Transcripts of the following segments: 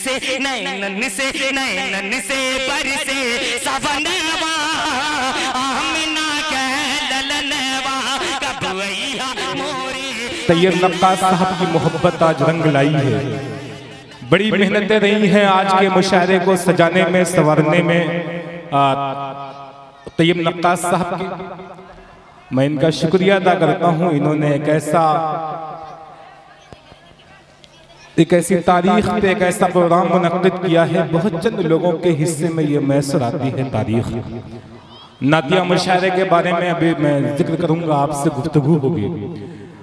से नैनन से बरसे सवनवा आमना कह ललनवा कब वैया मोरे। तैयब नक्काश साहब की मोहब्बत आज रंग लाई है। बड़ी मेहनतें रही हैं आज के मुशायरे को सजाने में, संवारने में। तैयब नक्काश साहब की मैं इनका शुक्रिया अदा करता हूं। इन्होंने एक ऐसी तारीख पे एक ऐसा प्रोग्राम मुनक्किद किया है। बहुत चंद लोगों के हिस्से में ये मैसर आती है तारीख। नातिया मुशायरे के बारे में अभी मैं जिक्र करूंगा, आपसे गुफ्तगू होगी।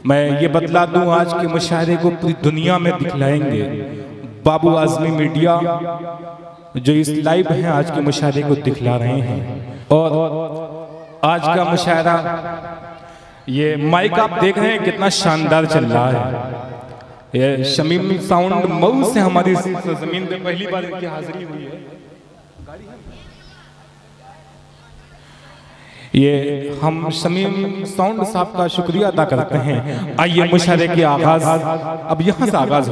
मैं ये बतला दूं आज के मुशायरे को पूरी दुनिया में दिखलाएंगे। बाबू आजमी मीडिया जो इस लाइव हैं आज के मुशायरे को दिखला रहे हैं। और आज का मुशायरा ये माइक आप देख रहे हैं कितना शानदार चल रहा है। ये शमीम साउंड मऊ से हमारी जमीन पे पहली बार इनकी हाजिरी हुई है। ये हम शमीम साउंड साहब का शुक्रिया अदा करते हैं। आइए मुशायरे की आगाज अब यहाँ से आगाज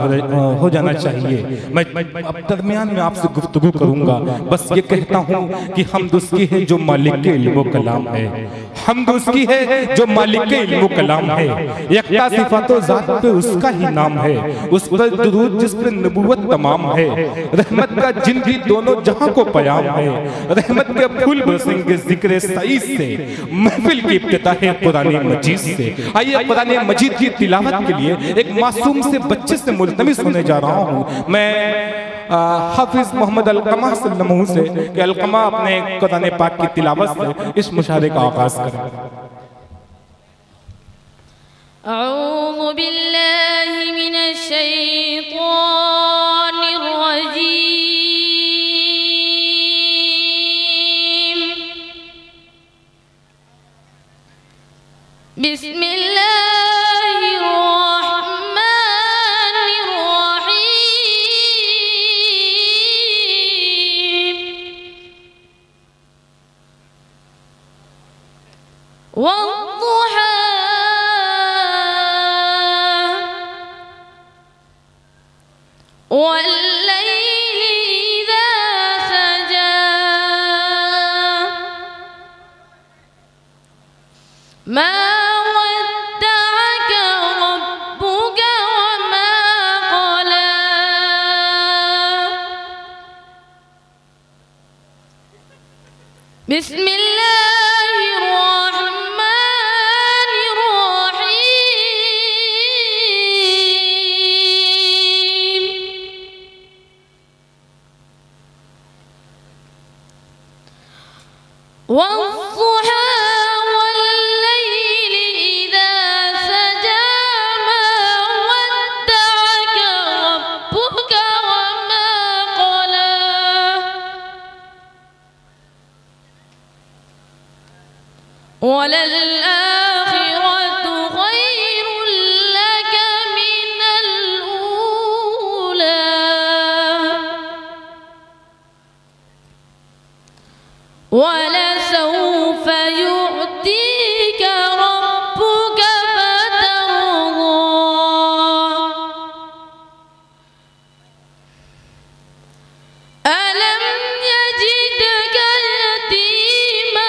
हो जाना चाहिए। मैं अब दरमियान में आपसे गुफ्तगू करूंगा। बस ये कहता हूँ कि हमद उसकी है जो मालिक के इल्म व कलाम है। हमद उसकी है जो मालिक के इल्म व कलाम है। यकता सिफ़ातो ज़ात पे उसका ही नाम है। उस पर दुरूद जिस पर नबूवत तमाम है। रहमत का जिंदगी दोनों जहां को पयाम है। रहमत के फूल बरसेंगे जिक्र सईद से, महफिल की इब्तिदा है कुरान मजीद से। आइए कुरान मजीद की तिलावत के लिए एक मासूम से बच्चे से मुल्तमिस होने जा रहा हूँ। मैं हाफिज मोहम्मद अलकमा सल्लल्लाहु से कि अलकमा अपने कुरान पाक की तिलावत से इस मुशायरे का आगाज करें। अऊज़ु बिल्लाहि मिनश शैतानिर रजीम। बिस्मिल्लाहिर रहमानिर रहीम। वद्दुहा वल्लैलि इज़ा सजा मा बिस्मिल्लाहिर रहमानिर रहीम। वद्दुहा वल्लैलि इज़ा सजा मा वद्दअक रब्बुक वमा क़ला। वलल्आखिरतु खैरुल लक मिनल ऊला वलसौफ युअतीक रब्बुक फतरदा। अलम यजिदक यतीमा